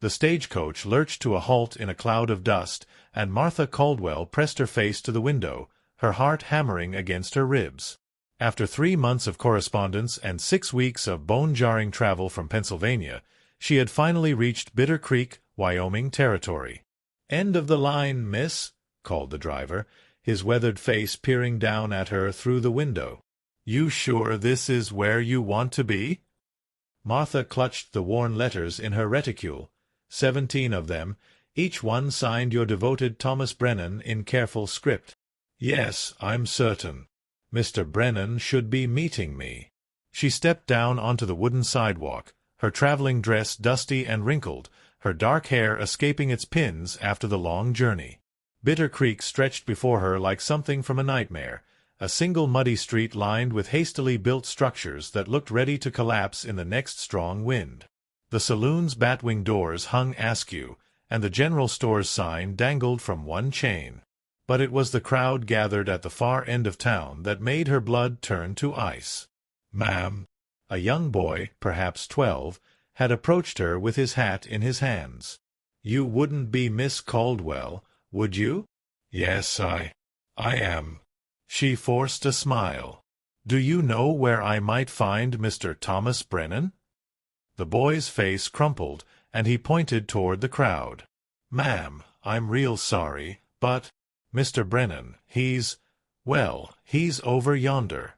The stagecoach lurched to a halt in a cloud of dust, and Martha Caldwell pressed her face to the window, her heart hammering against her ribs. After 3 months of correspondence and 6 weeks of bone-jarring travel from Pennsylvania, she had finally reached Bitter Creek, Wyoming Territory. "End of the line, miss," called the driver, his weathered face peering down at her through the window. "You sure this is where you want to be?" Martha clutched the worn letters in her reticule, 17 of them, each one signed "Your devoted Thomas Brennan" in careful script. "Yes, I'm certain. Mr. Brennan should be meeting me." She stepped down onto the wooden sidewalk, her traveling dress dusty and wrinkled, her dark hair escaping its pins after the long journey. Bitter Creek stretched before her like something from a nightmare, a single muddy street lined with hastily built structures that looked ready to collapse in the next strong wind. The saloon's batwing doors hung askew, and the general store's sign dangled from one chain. But it was the crowd gathered at the far end of town that made her blood turn to ice. "Ma'am," a young boy, perhaps 12, had approached her with his hat in his hands. "You wouldn't be Miss Caldwell, would you?" "Yes, I am." She forced a smile. "Do you know where I might find Mr. Thomas Brennan?" The boy's face crumpled, and he pointed toward the crowd. "Ma'am, I'm real sorry, but Mr. Brennan, he's over yonder."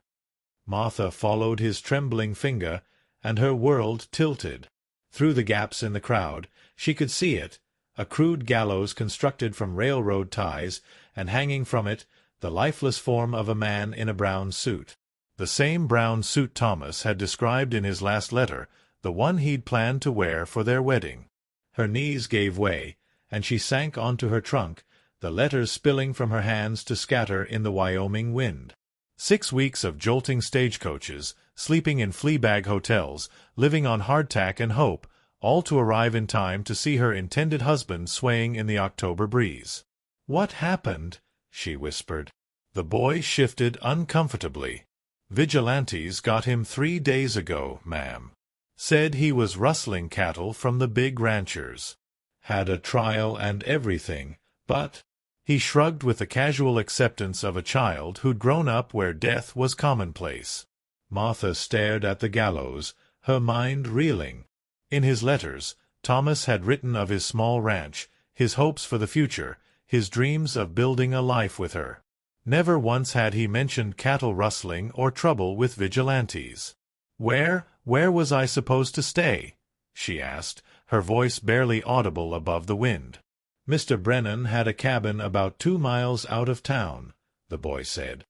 Martha followed his trembling finger, and her world tilted. Through the gaps in the crowd, she could see it, a crude gallows constructed from railroad ties, and hanging from it, the lifeless form of a man in a brown suit. The same brown suit Thomas had described in his last letter, the one he'd planned to wear for their wedding. Her knees gave way, and she sank onto her trunk, the letters spilling from her hands to scatter in the Wyoming wind. 6 weeks of jolting stagecoaches, sleeping in flea-bag hotels, living on hardtack and hope, all to arrive in time to see her intended husband swaying in the October breeze. "What happened?" she whispered. The boy shifted uncomfortably. "Vigilantes got him 3 days ago, ma'am. Said he was rustling cattle from the big ranchers. Had a trial and everything, but—" He shrugged with the casual acceptance of a child who'd grown up where death was commonplace. Martha stared at the gallows, her mind reeling. In his letters, Thomas had written of his small ranch, his hopes for the future, his dreams of building a life with her. Never once had he mentioned cattle rustling or trouble with vigilantes. Where was I supposed to stay?" she asked, her voice barely audible above the wind. "Mr. Brennan had a cabin about 2 miles out of town," the boy said.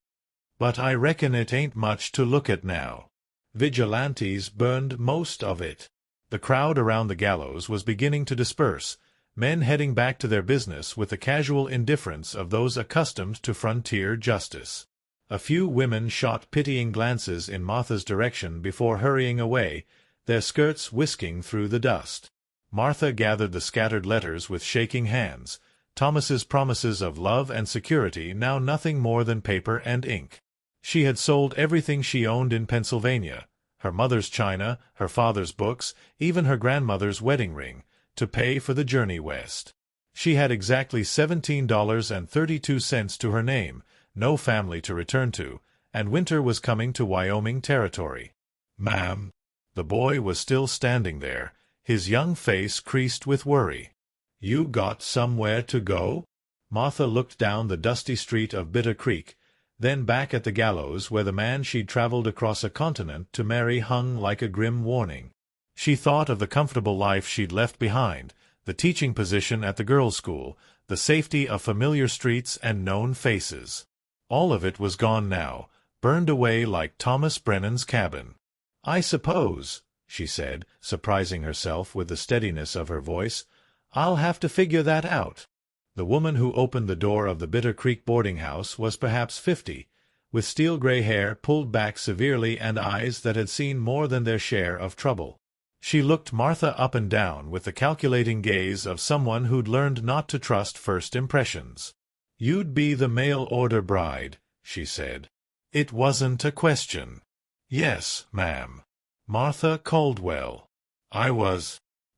"But I reckon it ain't much to look at now. Vigilantes burned most of it." The crowd around the gallows was beginning to disperse, men heading back to their business with the casual indifference of those accustomed to frontier justice. A few women shot pitying glances in Martha's direction before hurrying away, their skirts whisking through the dust. Martha gathered the scattered letters with shaking hands, Thomas's promises of love and security now nothing more than paper and ink. She had sold everything she owned in Pennsylvania, her mother's china, her father's books, even her grandmother's wedding ring, to pay for the journey west. She had exactly $17.32 to her name, no family to return to, and winter was coming to Wyoming Territory. "Ma'am." The boy was still standing there, his young face creased with worry. "You got somewhere to go?" Martha looked down the dusty street of Bitter Creek, then back at the gallows where the man she'd traveled across a continent to marry hung like a grim warning. She thought of the comfortable life she'd left behind, the teaching position at the girls' school, the safety of familiar streets and known faces. All of it was gone now, burned away like Thomas Brennan's cabin. "I suppose," she said, surprising herself with the steadiness of her voice, "I'll have to figure that out." The woman who opened the door of the Bitter Creek boarding house was perhaps 50, with steel-gray hair pulled back severely and eyes that had seen more than their share of trouble. She looked Martha up and down with the calculating gaze of someone who'd learned not to trust first impressions. "You'd be the mail-order bride," she said. It wasn't a question. "Yes, ma'am. Martha Caldwell." I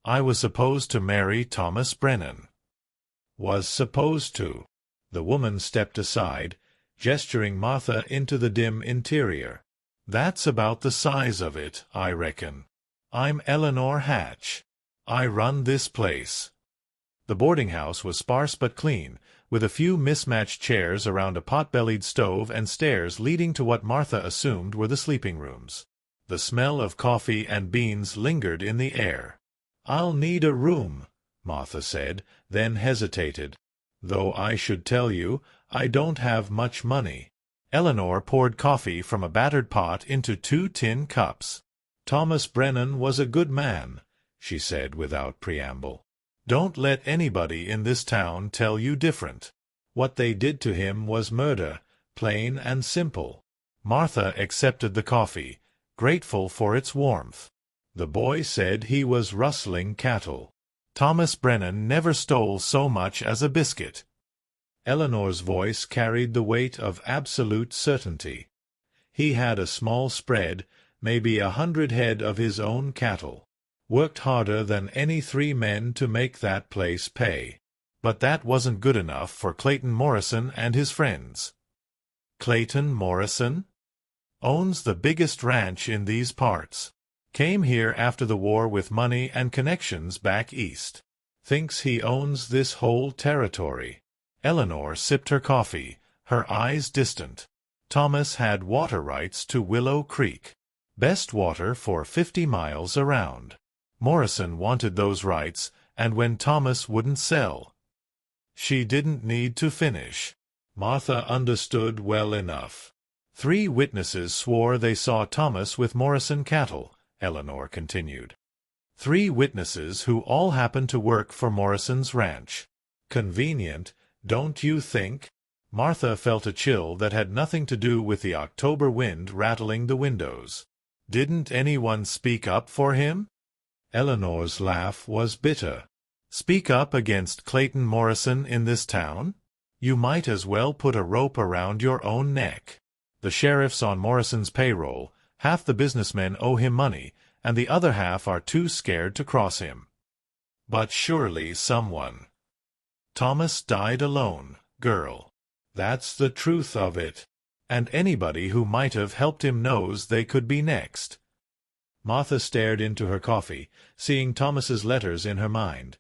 I was supposed to marry Thomas Brennan. Was supposed to. The woman stepped aside, gesturing Martha into the dim interior. That's about the size of it, I reckon. I'm Eleanor Hatch. I run this place. The boarding house was sparse but clean, with a few mismatched chairs around a pot-bellied stove and stairs leading to what Martha assumed were the sleeping rooms. The smell of coffee and beans lingered in the air. "I'll need a room," Martha said, then hesitated. "Though I should tell you, I don't have much money." Eleanor poured coffee from a battered pot into 2 tin cups. "Thomas Brennan was a good man," she said without preamble. "Don't let anybody in this town tell you different. What they did to him was murder, plain and simple." Martha accepted the coffee, grateful for its warmth. The boy said he was rustling cattle. Thomas Brennan never stole so much as a biscuit. Eleanor's voice carried the weight of absolute certainty. He had a small spread, maybe 100 head of his own cattle. Worked harder than any 3 men to make that place pay. But that wasn't good enough for Clayton Morrison and his friends. Clayton Morrison? Owns the biggest ranch in these parts. Came here after the war with money and connections back east. Thinks he owns this whole territory. Eleanor sipped her coffee, her eyes distant. Thomas had water rights to Willow Creek. Best water for 50 miles around. Morrison wanted those rights, and when Thomas wouldn't sell. She didn't need to finish. Martha understood well enough. 3 witnesses swore they saw Thomas with Morrison cattle, Eleanor continued. 3 witnesses who all happened to work for Morrison's ranch. Convenient, don't you think? Martha felt a chill that had nothing to do with the October wind rattling the windows. Didn't anyone speak up for him? Eleanor's laugh was bitter. Speak up against Clayton Morrison in this town? You might as well put a rope around your own neck. The sheriff's on Morrison's payroll. Half the businessmen owe him money, and the other half are too scared to cross him. But surely someone. Thomas died alone, girl. That's the truth of it. And anybody who might have helped him knows they could be next. Martha stared into her coffee, seeing Thomas's letters in her mind.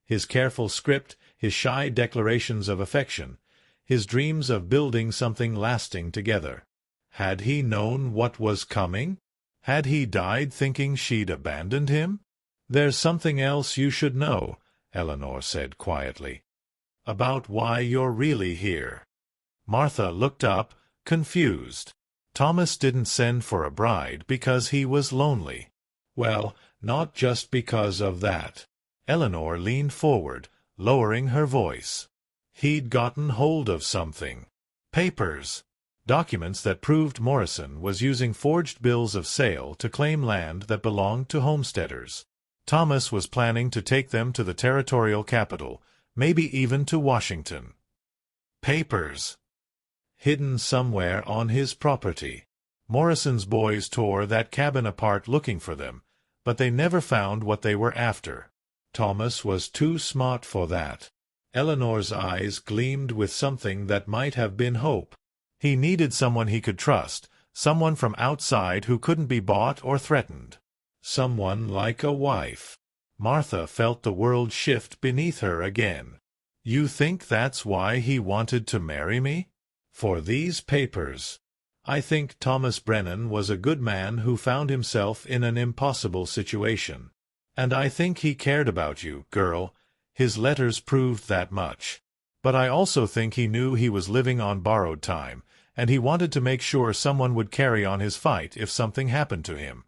His careful script, his shy declarations of affection, his dreams of building something lasting together. Had he known what was coming? Had he died thinking she'd abandoned him? "There's something else you should know," Eleanor said quietly. "About why you're really here." Martha looked up, confused. Thomas didn't send for a bride because he was lonely. Well, not just because of that. Eleanor leaned forward, lowering her voice. He'd gotten hold of something. Papers. Documents that proved Morrison was using forged bills of sale to claim land that belonged to homesteaders. Thomas was planning to take them to the territorial capital, maybe even to Washington. Papers. Hidden somewhere on his property. Morrison's boys tore that cabin apart looking for them, but they never found what they were after. Thomas was too smart for that. Eleanor's eyes gleamed with something that might have been hope. He needed someone he could trust, someone from outside who couldn't be bought or threatened. Someone like a wife. Martha felt the world shift beneath her again. "You think that's why he wanted to marry me? For these papers?" "I think Thomas Brennan was a good man who found himself in an impossible situation. And I think he cared about you, girl. His letters proved that much. But I also think he knew he was living on borrowed time, and he wanted to make sure someone would carry on his fight if something happened to him."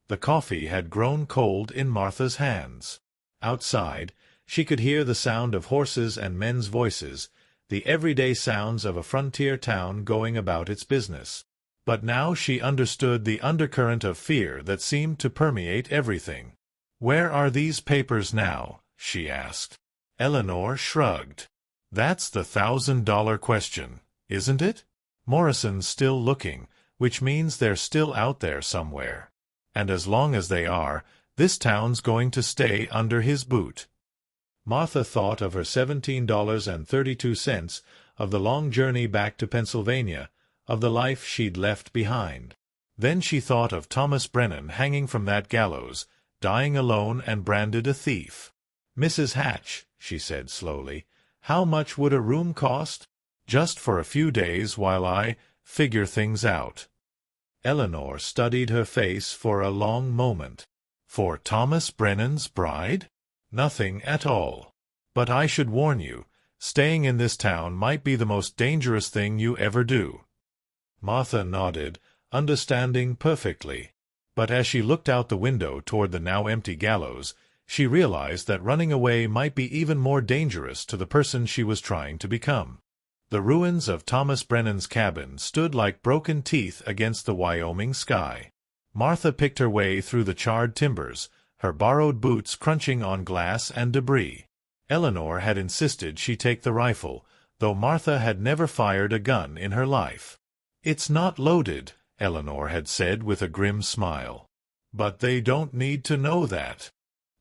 The coffee had grown cold in Martha's hands. Outside, she could hear the sound of horses and men's voices, the everyday sounds of a frontier town going about its business. But now she understood the undercurrent of fear that seemed to permeate everything. "Where are these papers now?" she asked. Eleanor shrugged. "That's the $1,000 question, isn't it? Morrison's still looking, which means they're still out there somewhere. And as long as they are, This town's going to stay under his boot. Martha thought of her $17.32, of the long journey back to Pennsylvania, of the life she'd left behind. Then she thought of Thomas Brennan hanging from that gallows, dying alone and branded a thief. "Mrs. Hatch," she said slowly, "how much would a room cost? Just for a few days while I figure things out." Eleanor studied her face for a long moment. "For Thomas Brennan's bride? Nothing at all. But I should warn you, staying in this town might be the most dangerous thing you ever do." Martha nodded, understanding perfectly. But as she looked out the window toward the now empty gallows, she realized that running away might be even more dangerous to the person she was trying to become. The ruins of Thomas Brennan's cabin stood like broken teeth against the Wyoming sky. Martha picked her way through the charred timbers, her borrowed boots crunching on glass and debris. Eleanor had insisted she take the rifle, though Martha had never fired a gun in her life. "It's not loaded," Eleanor had said with a grim smile. "But they don't need to know that."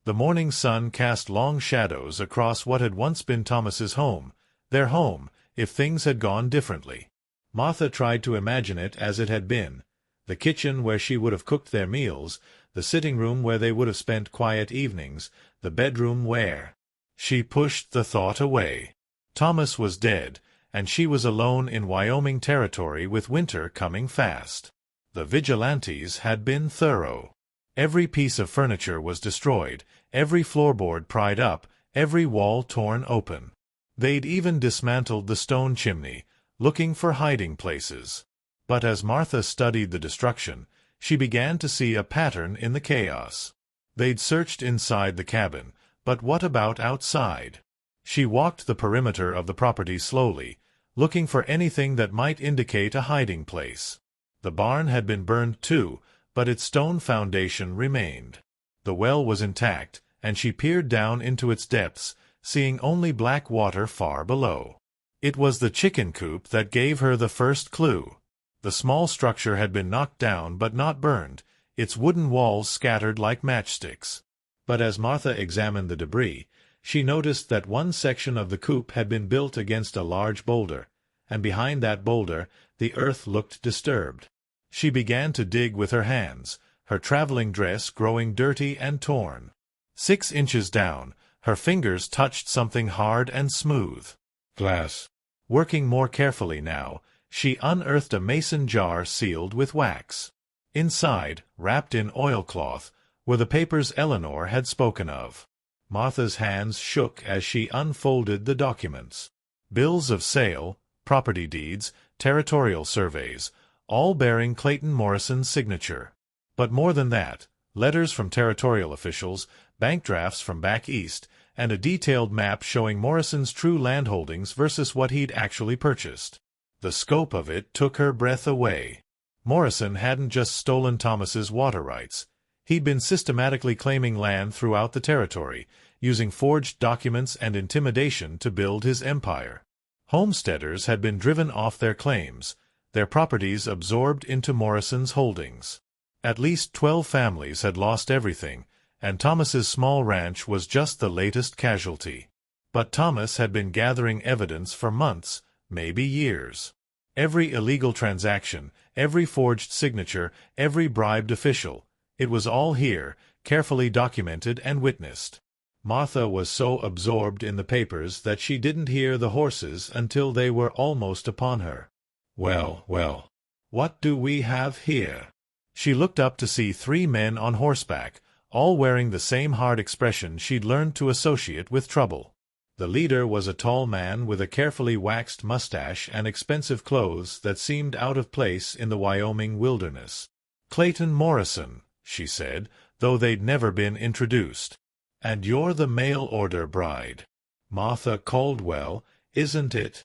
The morning sun cast long shadows across what had once been Thomas's home, their home, if things had gone differently. Martha tried to imagine it as it had been: the kitchen where she would have cooked their meals, the sitting room where they would have spent quiet evenings, the bedroom where... She pushed the thought away. Thomas was dead, and she was alone in Wyoming Territory with winter coming fast. The vigilantes had been thorough. Every piece of furniture was destroyed, every floorboard pried up, every wall torn open. They'd even dismantled the stone chimney, looking for hiding places. But as Martha studied the destruction, she began to see a pattern in the chaos. They'd searched inside the cabin, but what about outside? She walked the perimeter of the property slowly, looking for anything that might indicate a hiding place. The barn had been burned too, but its stone foundation remained. The well was intact, and she peered down into its depths, seeing only black water far below. It was the chicken coop that gave her the first clue. The small structure had been knocked down but not burned, its wooden walls scattered like matchsticks. But as Martha examined the debris, she noticed that one section of the coop had been built against a large boulder, and behind that boulder the earth looked disturbed. She began to dig with her hands, her traveling dress growing dirty and torn. 6 inches down, her fingers touched something hard and smooth. Glass. Working more carefully now, she unearthed a mason jar sealed with wax. Inside, wrapped in oilcloth, were the papers Eleanor had spoken of. Martha's hands shook as she unfolded the documents. Bills of sale, property deeds, territorial surveys, all bearing Clayton Morrison's signature. But more than that, letters from territorial officials, bank drafts from back east, and a detailed map showing Morrison's true landholdings versus what he'd actually purchased. The scope of it took her breath away. Morrison hadn't just stolen Thomas's water rights. He'd been systematically claiming land throughout the territory, using forged documents and intimidation to build his empire. Homesteaders had been driven off their claims, their properties absorbed into Morrison's holdings. At least 12 families had lost everything, and Thomas's small ranch was just the latest casualty. But Thomas had been gathering evidence for months, maybe years. Every illegal transaction, every forged signature, every bribed official, it was all here, carefully documented and witnessed. Martha was so absorbed in the papers that she didn't hear the horses until they were almost upon her. Well, well, what do we have here? She looked up to see 3 men on horseback, all wearing the same hard expression she'd learned to associate with trouble. The leader was a tall man with a carefully waxed mustache and expensive clothes that seemed out of place in the Wyoming wilderness. "Clayton Morrison," she said, though they'd never been introduced. "And you're the mail-order bride. Martha Caldwell, isn't it?"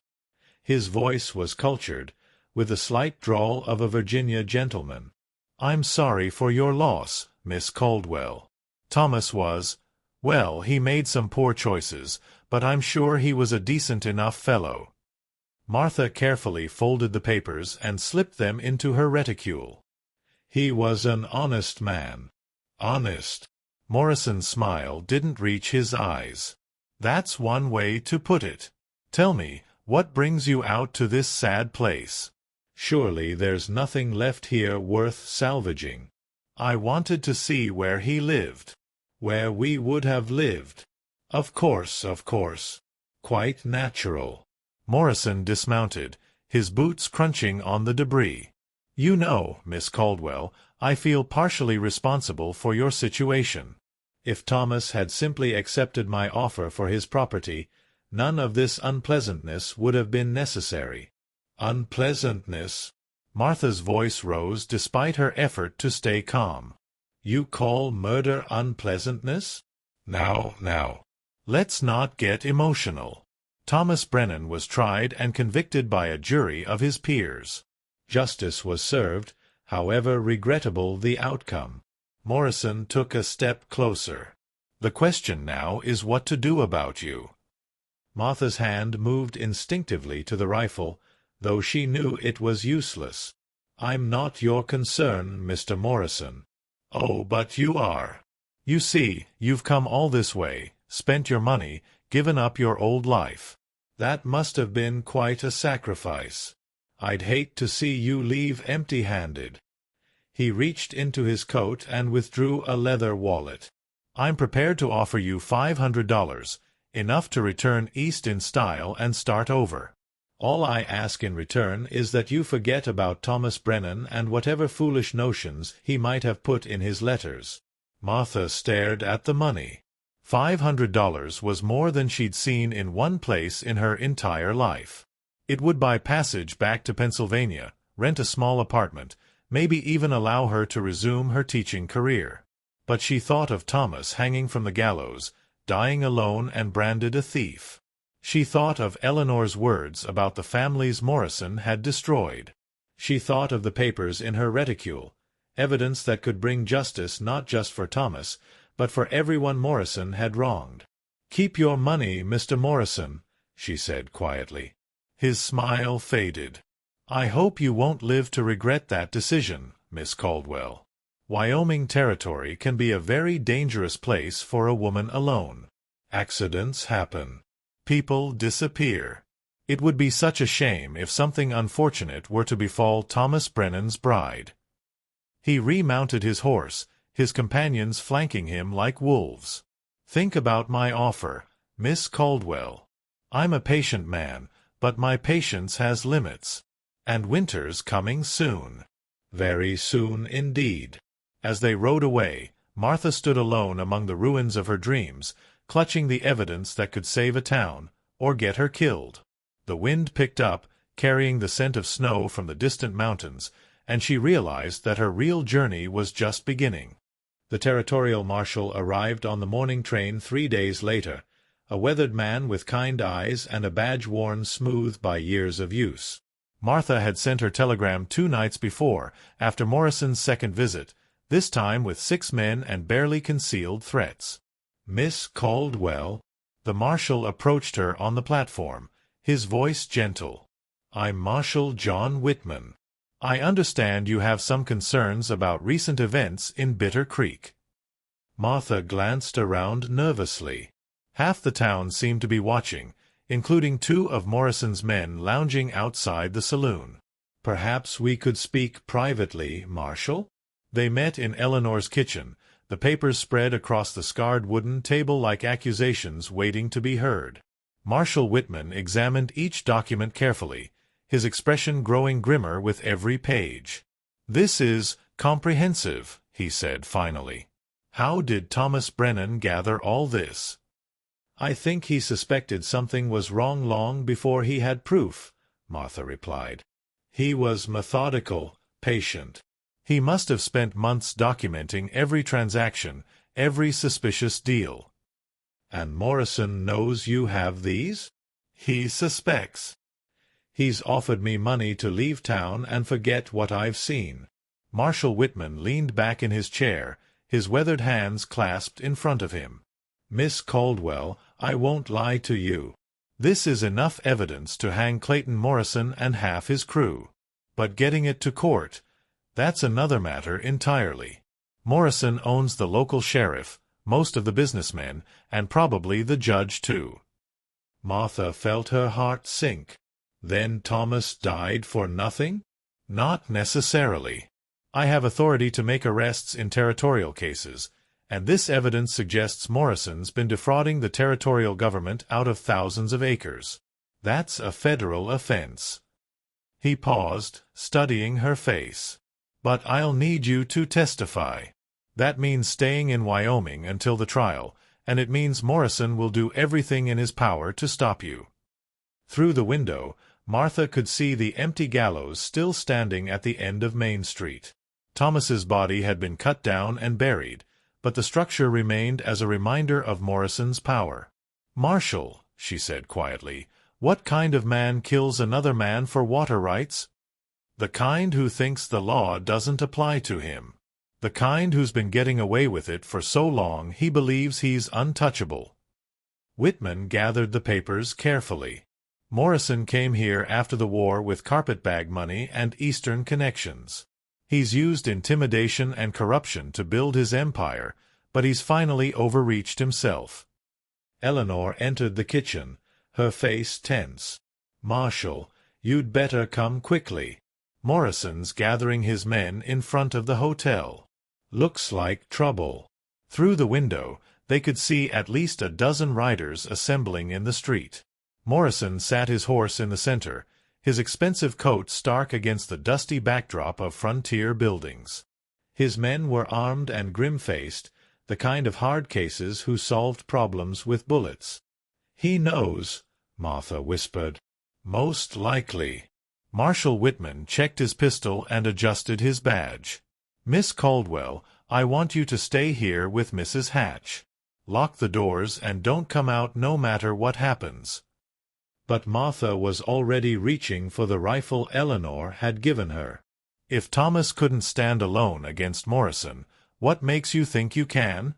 His voice was cultured, with the slight drawl of a Virginia gentleman. "I'm sorry for your loss, Miss Caldwell. Thomas was, well, he made some poor choices, but I'm sure he was a decent enough fellow." Martha carefully folded the papers and slipped them into her reticule. "He was an honest man." "Honest?" Morrison's smile didn't reach his eyes. That's one way to put it. Tell me, what brings you out to this sad place? Surely there's nothing left here worth salvaging. I wanted to see where he lived. Where we would have lived. Of course, of course. Quite natural. Morrison dismounted, his boots crunching on the debris. You know, Miss Caldwell, I feel partially responsible for your situation. If Thomas had simply accepted my offer for his property, none of this unpleasantness would have been necessary. Unpleasantness? Martha's voice rose despite her effort to stay calm. You call murder unpleasantness? Now. Let's not get emotional. Thomas Brennan was tried and convicted by a jury of his peers. Justice was served, however regrettable the outcome. Morrison took a step closer. The question now is what to do about you. Martha's hand moved instinctively to the rifle, though she knew it was useless. I'm not your concern, Mr. Morrison. Oh, but you are. You see, you've come all this way, spent your money, given up your old life. That must have been quite a sacrifice. I'd hate to see you leave empty-handed. He reached into his coat and withdrew a leather wallet. I'm prepared to offer you $500, enough to return east in style and start over. All I ask in return is that you forget about Thomas Brennan and whatever foolish notions he might have put in his letters. Martha stared at the money. $500 was more than she'd seen in one place in her entire life. It would buy passage back to Pennsylvania, rent a small apartment, maybe even allow her to resume her teaching career. But she thought of Thomas hanging from the gallows, dying alone and branded a thief. She thought of Eleanor's words about the families Morrison had destroyed. She thought of the papers in her reticule, evidence that could bring justice not just for Thomas, but for everyone Morrison had wronged. "Keep your money, Mr. Morrison," she said quietly. His smile faded. "I hope you won't live to regret that decision, Miss Caldwell. Wyoming Territory can be a very dangerous place for a woman alone. Accidents happen. People disappear. It would be such a shame if something unfortunate were to befall Thomas Brennan's bride." He remounted his horse, his companions flanking him like wolves. "Think about my offer, Miss Caldwell. I'm a patient man, but my patience has limits. And winter's coming soon. Very soon indeed." As they rode away, Martha stood alone among the ruins of her dreams, clutching the evidence that could save a town, or get her killed. The wind picked up, carrying the scent of snow from the distant mountains, and she realized that her real journey was just beginning. The territorial marshal arrived on the morning train 3 days later, a weathered man with kind eyes and a badge worn smooth by years of use. Martha had sent her telegram 2 nights before, after Morrison's second visit, this time with 6 men and barely concealed threats. "Miss Caldwell?" The marshal approached her on the platform, his voice gentle. "I'm Marshal John Whitman. I understand you have some concerns about recent events in Bitter Creek." Martha glanced around nervously. Half the town seemed to be watching, including 2 of Morrison's men lounging outside the saloon. "Perhaps we could speak privately, Marshal?" They met in Eleanor's kitchen, the papers spread across the scarred wooden table like accusations waiting to be heard. Marshal Whitman examined each document carefully, his expression growing grimmer with every page. "This is comprehensive," he said finally. "How did Thomas Brennan gather all this?" "I think he suspected something was wrong long before he had proof," Martha replied. "He was methodical, patient. He must have spent months documenting every transaction, every suspicious deal." "And Morrison knows you have these?" "He suspects. He's offered me money to leave town and forget what I've seen." Marshal Whitman leaned back in his chair, his weathered hands clasped in front of him. "Miss Caldwell, I won't lie to you. This is enough evidence to hang Clayton Morrison and half his crew. But getting it to court, that's another matter entirely. Morrison owns the local sheriff, most of the businessmen, and probably the judge too. Martha felt her heart sink. Then Thomas died for nothing? Not necessarily. I have authority to make arrests in territorial cases, and this evidence suggests Morrison's been defrauding the territorial government out of thousands of acres. That's a federal offense. He paused, studying her face. But I'll need you to testify. That means staying in Wyoming until the trial, and it means Morrison will do everything in his power to stop you. Through the window, Martha could see the empty gallows still standing at the end of Main Street. Thomas's body had been cut down and buried, but the structure remained as a reminder of Morrison's power. "Marshal," she said quietly, "what kind of man kills another man for water rights?" "The kind who thinks the law doesn't apply to him. The kind who's been getting away with it for so long he believes he's untouchable." Whitman gathered the papers carefully. Morrison came here after the war with carpetbag money and Eastern connections. He's used intimidation and corruption to build his empire, but he's finally overreached himself. Eleanor entered the kitchen, her face tense. "Marshal, you'd better come quickly. Morrison's gathering his men in front of the hotel. Looks like trouble." Through the window, they could see at least a dozen riders assembling in the street. Morrison sat his horse in the center, his expensive coat stark against the dusty backdrop of frontier buildings. His men were armed and grim-faced, the kind of hard cases who solved problems with bullets. "He knows," Martha whispered. "Most likely." Marshal Whitman checked his pistol and adjusted his badge. "Miss Caldwell, I want you to stay here with Mrs. Hatch. Lock the doors and don't come out no matter what happens." But Martha was already reaching for the rifle Eleanor had given her. "If Thomas couldn't stand alone against Morrison, what makes you think you can?"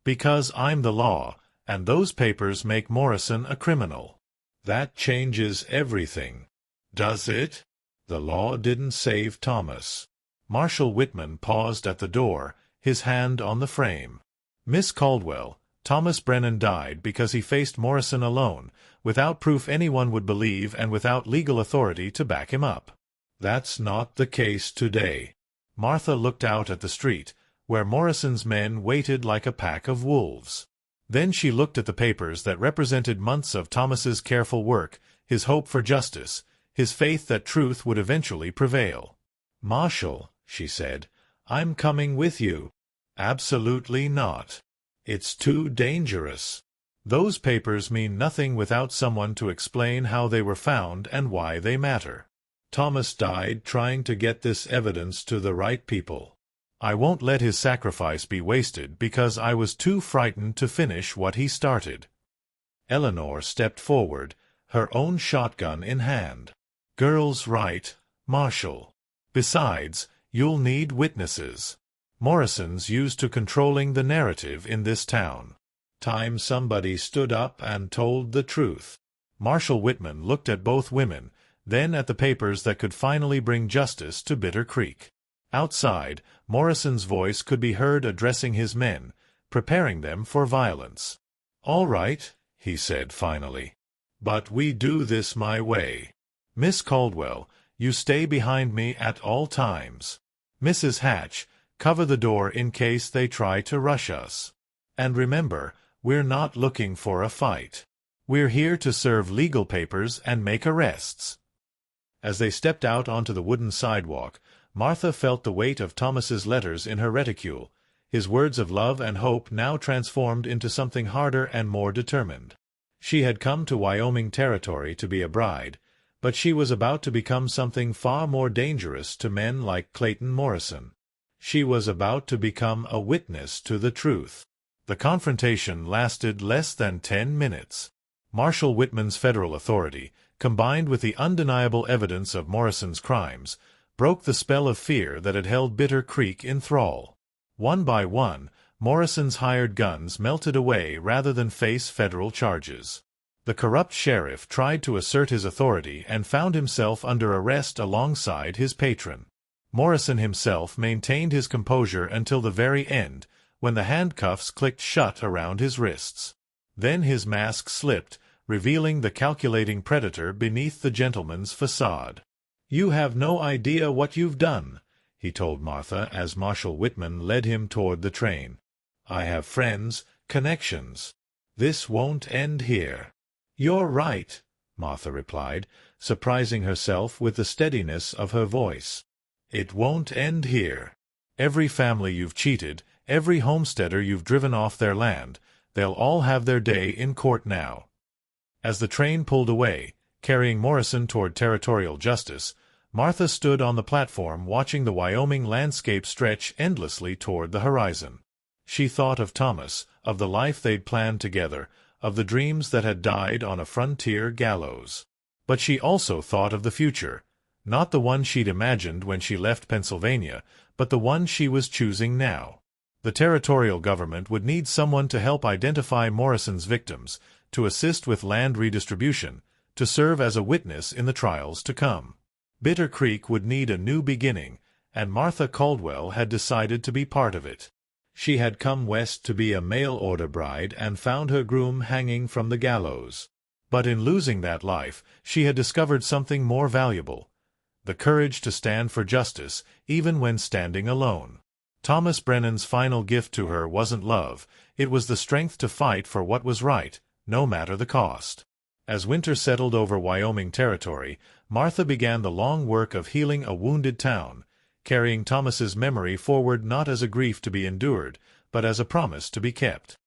"Because I'm the law, and those papers make Morrison a criminal." "That changes everything." "Does it?" "The law didn't save Thomas." Marshal Whitman paused at the door, his hand on the frame. "Miss Caldwell, Thomas Brennan died because he faced Morrison alone, without proof anyone would believe and without legal authority to back him up." "That's not the case today." Martha looked out at the street, where Morrison's men waited like a pack of wolves. Then she looked at the papers that represented months of Thomas's careful work, his hope for justice, his faith that truth would eventually prevail. "Marshal," she said, "I'm coming with you." "Absolutely not. It's too dangerous. Those papers mean nothing without someone to explain how they were found and why they matter. Thomas died trying to get this evidence to the right people. I won't let his sacrifice be wasted because I was too frightened to finish what he started." Eleanor stepped forward, her own shotgun in hand. "Girl's right, Marshal. Besides, you'll need witnesses. Morrison's used to controlling the narrative in this town. Time somebody stood up and told the truth." Marshal Whitman looked at both women, then at the papers that could finally bring justice to Bitter Creek. Outside, Morrison's voice could be heard addressing his men, preparing them for violence. "All right," he said finally. "But we do this my way. Miss Caldwell, you stay behind me at all times. Mrs. Hatch, cover the door in case they try to rush us. And remember, we're not looking for a fight. We're here to serve legal papers and make arrests." As they stepped out onto the wooden sidewalk, Martha felt the weight of Thomas's letters in her reticule, his words of love and hope now transformed into something harder and more determined. She had come to Wyoming Territory to be a bride, but she was about to become something far more dangerous to men like Clayton Morrison. She was about to become a witness to the truth. The confrontation lasted less than 10 minutes. Marshal Whitman's federal authority, combined with the undeniable evidence of Morrison's crimes, broke the spell of fear that had held Bitter Creek in thrall. One by one, Morrison's hired guns melted away rather than face federal charges. The corrupt sheriff tried to assert his authority and found himself under arrest alongside his patron. Morrison himself maintained his composure until the very end, when the handcuffs clicked shut around his wrists. Then his mask slipped, revealing the calculating predator beneath the gentleman's facade. "You have no idea what you've done," he told Martha as Marshal Whitman led him toward the train. "I have friends, connections. This won't end here." "You're right," Martha replied, surprising herself with the steadiness of her voice. "It won't end here. Every family you've cheated, every homesteader you've driven off their land, they'll all have their day in court now." As the train pulled away, carrying Morrison toward territorial justice, Martha stood on the platform watching the Wyoming landscape stretch endlessly toward the horizon. She thought of Thomas, of the life they'd planned together, of the dreams that had died on a frontier gallows. But she also thought of the future, not the one she'd imagined when she left Pennsylvania, but the one she was choosing now. The territorial government would need someone to help identify Morrison's victims, to assist with land redistribution, to serve as a witness in the trials to come. Bitter Creek would need a new beginning, and Martha Caldwell had decided to be part of it. She had come west to be a mail-order bride and found her groom hanging from the gallows. But in losing that life, she had discovered something more valuable: the courage to stand for justice, even when standing alone. Thomas Brennan's final gift to her wasn't love, it was the strength to fight for what was right, no matter the cost. As winter settled over Wyoming Territory, Martha began the long work of healing a wounded town, carrying Thomas's memory forward not as a grief to be endured, but as a promise to be kept.